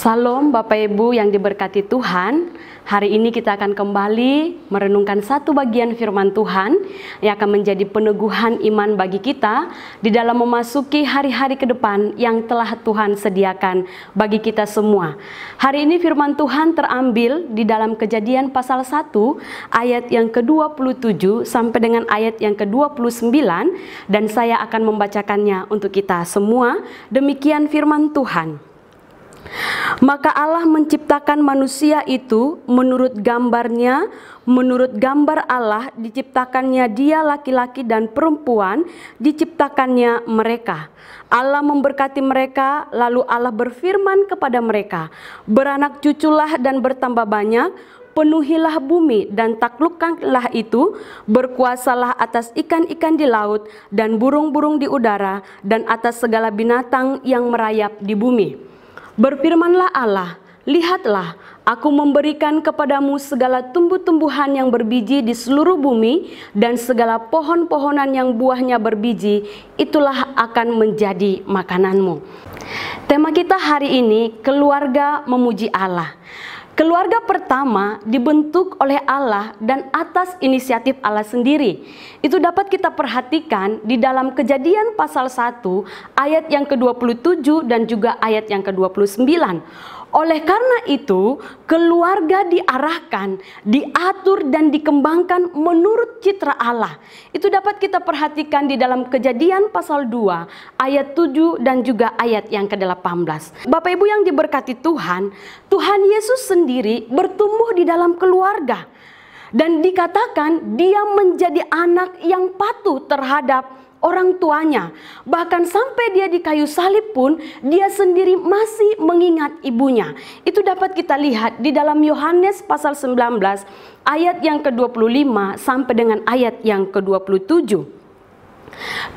Salam Bapak Ibu yang diberkati Tuhan. Hari ini kita akan kembali merenungkan satu bagian firman Tuhan yang akan menjadi peneguhan iman bagi kita di dalam memasuki hari-hari ke depan yang telah Tuhan sediakan bagi kita semua. Hari ini firman Tuhan terambil di dalam Kejadian pasal 1 ayat yang ke-27 sampai dengan ayat yang ke-29, dan saya akan membacakannya untuk kita semua. Demikian firman Tuhan. Maka Allah menciptakan manusia itu menurut gambarnya, menurut gambar Allah diciptakannya dia, laki-laki dan perempuan diciptakannya mereka. Allah memberkati mereka, lalu Allah berfirman kepada mereka, beranak cuculah dan bertambah banyak, penuhilah bumi dan taklukkanlah itu, berkuasalah atas ikan-ikan di laut dan burung-burung di udara dan atas segala binatang yang merayap di bumi. Berfirmanlah Allah, lihatlah, aku memberikan kepadamu segala tumbuh-tumbuhan yang berbiji di seluruh bumi dan segala pohon-pohonan yang buahnya berbiji, itulah akan menjadi makananmu. Tema kita hari ini, keluarga memuji Allah. Keluarga pertama dibentuk oleh Allah dan atas inisiatif Allah sendiri. Itu dapat kita perhatikan di dalam Kejadian pasal 1 ayat yang ke-27 dan juga ayat yang ke-29. Oleh karena itu, keluarga diarahkan, diatur dan dikembangkan menurut citra Allah. Itu dapat kita perhatikan di dalam Kejadian pasal 2 ayat 7 dan juga ayat yang ke-18. Bapak Ibu yang diberkati Tuhan, Tuhan Yesus sendiri bertumbuh di dalam keluarga. Dan dikatakan dia menjadi anak yang patuh terhadap orang tuanya. Bahkan sampai dia di kayu salib pun dia sendiri masih mengingat ibunya. Itu dapat kita lihat di dalam Yohanes pasal 19 ayat yang ke-25 sampai dengan ayat yang ke-27.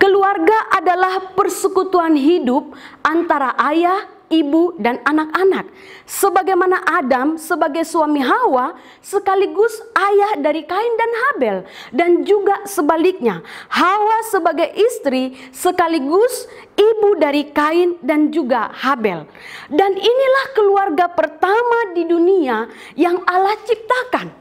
Keluarga adalah persekutuan hidup antara ayah, ibu dan anak-anak. Sebagaimana Adam sebagai suami Hawa sekaligus ayah dari Kain dan Habel, dan juga sebaliknya Hawa sebagai istri sekaligus ibu dari Kain dan juga Habel. Dan inilah keluarga pertama di dunia yang Allah ciptakan.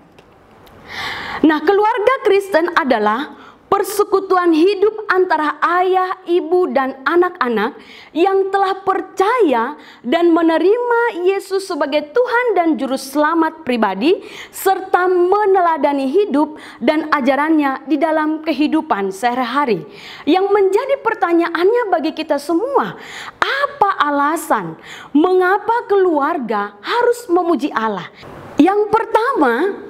Nah, keluarga Kristen adalah persekutuan hidup antara ayah, ibu, dan anak-anak yang telah percaya dan menerima Yesus sebagai Tuhan dan Juru Selamat pribadi, serta meneladani hidup dan ajarannya di dalam kehidupan sehari-hari. Yang menjadi pertanyaannya bagi kita semua, apa alasan mengapa keluarga harus memuji Allah? Yang pertama,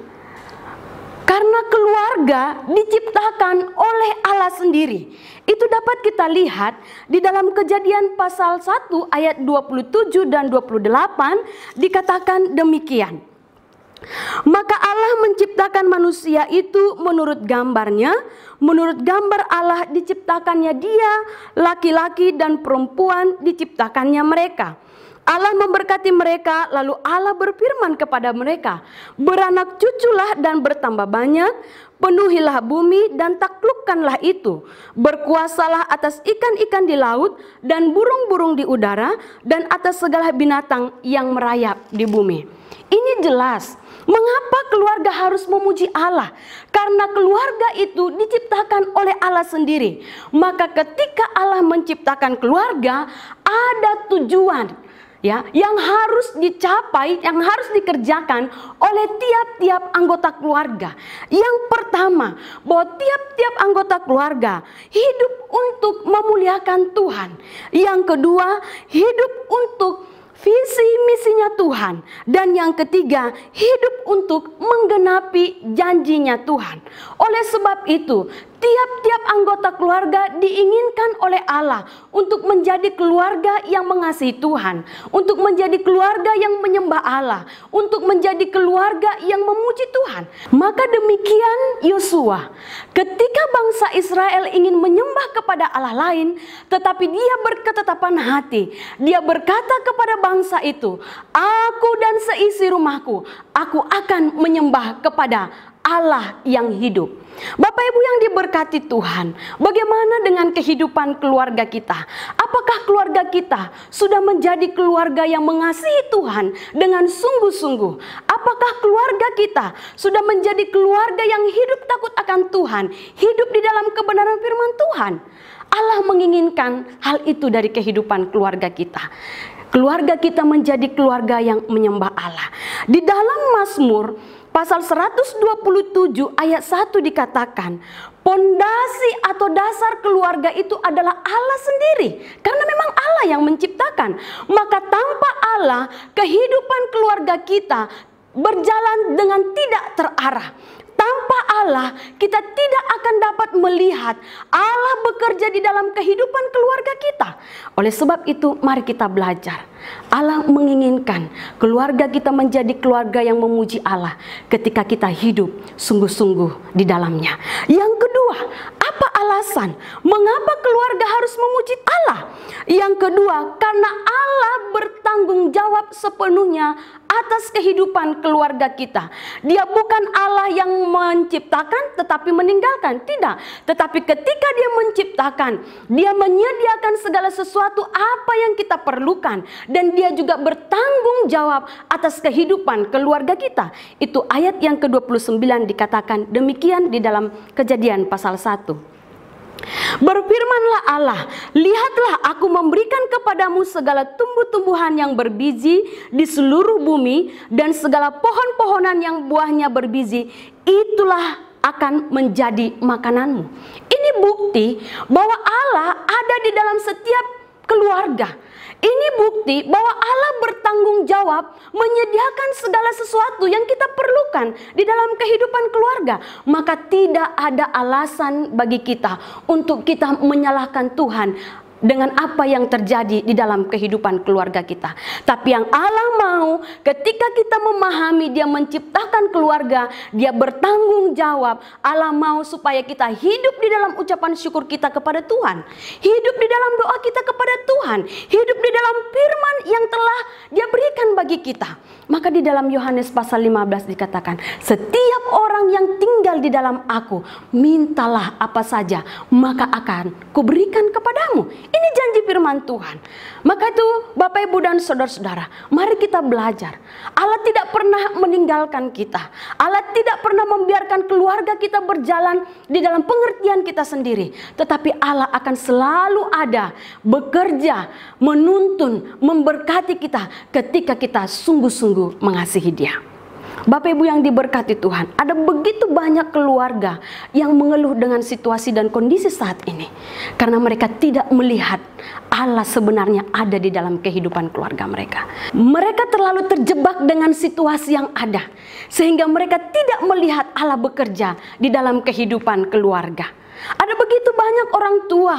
karena keluarga diciptakan oleh Allah sendiri. Itu dapat kita lihat di dalam Kejadian pasal 1 ayat 27 dan 28 dikatakan demikian. Maka Allah menciptakan manusia itu menurut gambarnya, menurut gambar Allah diciptakannya dia, laki-laki dan perempuan diciptakannya mereka. Allah memberkati mereka, lalu Allah berfirman kepada mereka, beranak cuculah dan bertambah banyak, penuhilah bumi dan taklukkanlah itu, berkuasalah atas ikan-ikan di laut dan burung-burung di udara dan atas segala binatang yang merayap di bumi. Ini jelas mengapa keluarga harus memuji Allah, karena keluarga itu diciptakan oleh Allah sendiri. Maka ketika Allah menciptakan keluarga, ada tujuan yang harus dicapai, yang harus dikerjakan oleh tiap-tiap anggota keluarga. Yang pertama, bahwa tiap-tiap anggota keluarga hidup untuk memuliakan Tuhan. Yang kedua, hidup untuk visi misinya Tuhan. Dan yang ketiga, hidup untuk menggenapi janjinya Tuhan. Oleh sebab itu, tiap-tiap anggota keluarga diinginkan oleh Allah untuk menjadi keluarga yang mengasihi Tuhan, untuk menjadi keluarga yang menyembah Allah, untuk menjadi keluarga yang memuji Tuhan. Maka demikian Yosua, ketika bangsa Israel ingin menyembah kepada Allah lain, tetapi dia berketetapan hati, dia berkata kepada bangsa itu, aku dan seisi rumahku, aku akan menyembah kepada Allah yang hidup. Bapak Ibu yang diberkati Tuhan, bagaimana dengan kehidupan keluarga kita? Apakah keluarga kita sudah menjadi keluarga yang mengasihi Tuhan dengan sungguh-sungguh? Apakah keluarga kita sudah menjadi keluarga yang hidup takut akan Tuhan, hidup di dalam kebenaran firman Tuhan? Allah menginginkan hal itu dari kehidupan keluarga kita. Keluarga kita menjadi keluarga yang menyembah Allah. Di dalam Mazmur pasal 127 ayat 1 dikatakan, pondasi atau dasar keluarga itu adalah Allah sendiri. Karena memang Allah yang menciptakan. Maka tanpa Allah, kehidupan keluarga kita berjalan dengan tidak terarah. Tanpa Allah, kita tidak akan dapat melihat Allah bekerja di dalam kehidupan keluarga kita. Oleh sebab itu, mari kita belajar. Allah menginginkan keluarga kita menjadi keluarga yang memuji Allah ketika kita hidup sungguh-sungguh di dalamnya. Yang kedua, apa alasan mengapa keluarga harus memuji Allah? Yang kedua, karena Allah bertanggung jawab sepenuhnya atas kehidupan keluarga kita. Dia bukan Allah yang menciptakan tetapi meninggalkan, tidak. Tetapi ketika dia menciptakan, dia menyediakan segala sesuatu apa yang kita perlukan. Dan dia juga bertanggung jawab atas kehidupan keluarga kita. Itu ayat yang ke-29 dikatakan demikian di dalam Kejadian pasal 1. Berfirmanlah Allah, lihatlah aku memberikan kepadamu segala tumbuh-tumbuhan yang berbiji di seluruh bumi dan segala pohon-pohonan yang buahnya berbiji, itulah akan menjadi makananmu. Ini bukti bahwa Allah ada di dalam setiap keluarga. Ini bukti bahwa Allah bertanggung jawab menyediakan segala sesuatu yang kita perlukan di dalam kehidupan keluarga. Maka tidak ada alasan bagi kita untuk kita menyalahkan Tuhan dengan apa yang terjadi di dalam kehidupan keluarga kita. Tapi yang Allah mau, ketika kita memahami Dia menciptakan keluarga, Dia bertanggung jawab. Allah mau supaya kita hidup di dalam ucapan syukur kita kepada Tuhan, hidup di dalam doa kita kepada Tuhan, hidup di dalam firman yang telah Dia berikan bagi kita. Maka di dalam Yohanes pasal 15 dikatakan, setiap orang yang tinggal di dalam aku, mintalah apa saja, maka akan kuberikan kepadamu. Ini janji firman Tuhan. Maka itu Bapak Ibu dan saudara-saudara, mari kita belajar. Allah tidak pernah meninggalkan kita. Allah tidak pernah membiarkan keluarga kita berjalan di dalam pengertian kita sendiri. Tetapi Allah akan selalu ada, bekerja, menuntun, memberkati kita ketika kita sungguh-sungguh mengasihi Dia. Bapak Ibu yang diberkati Tuhan, ada begitu banyak keluarga yang mengeluh dengan situasi dan kondisi saat ini. Karena mereka tidak melihat Allah sebenarnya ada di dalam kehidupan keluarga mereka. Mereka terlalu terjebak dengan situasi yang ada, sehingga mereka tidak melihat Allah bekerja di dalam kehidupan keluarga. Ada begitu banyak orang tua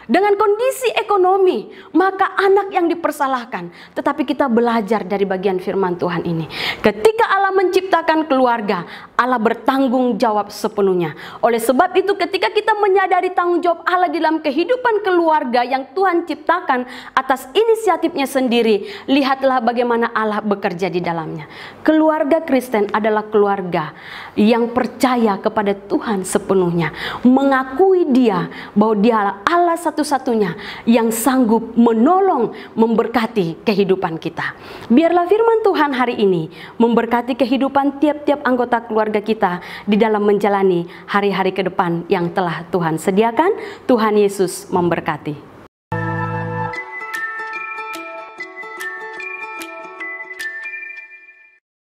dengan kondisi ekonomi, maka anak yang dipersalahkan. Tetapi kita belajar dari bagian firman Tuhan ini. Ketika Allah menciptakan keluarga, Allah bertanggung jawab sepenuhnya. Oleh sebab itu ketika kita menyadari tanggung jawab Allah dalam kehidupan keluarga yang Tuhan ciptakan atas inisiatifnya sendiri, lihatlah bagaimana Allah bekerja di dalamnya. Keluarga Kristen adalah keluarga yang percaya kepada Tuhan sepenuhnya, mengakui Dia bahwa Dia Allah satu-satunya yang sanggup menolong, memberkati kehidupan kita. Biarlah firman Tuhan hari ini memberkati kehidupan tiap-tiap anggota keluarga kita di dalam menjalani hari-hari ke depan yang telah Tuhan sediakan. Tuhan Yesus memberkati.